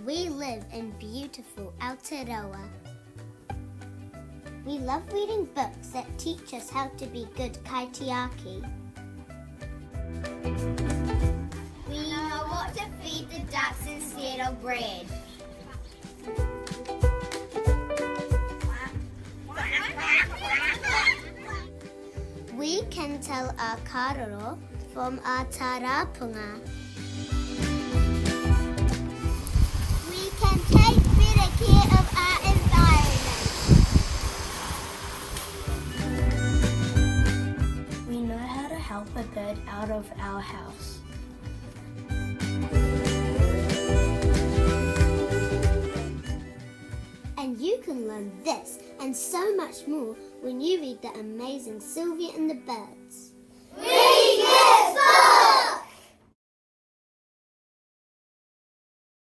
We live in beautiful Aotearoa. We love reading books that teach us how to be good kaitiaki. We know what to feed the ducks instead of bread. We can tell our karoro from our tarapunga. We can take better care of our environment. We know how to help a bird out of our house. And you can learn this and so much more when you read the amazing Sylvia and the Bird.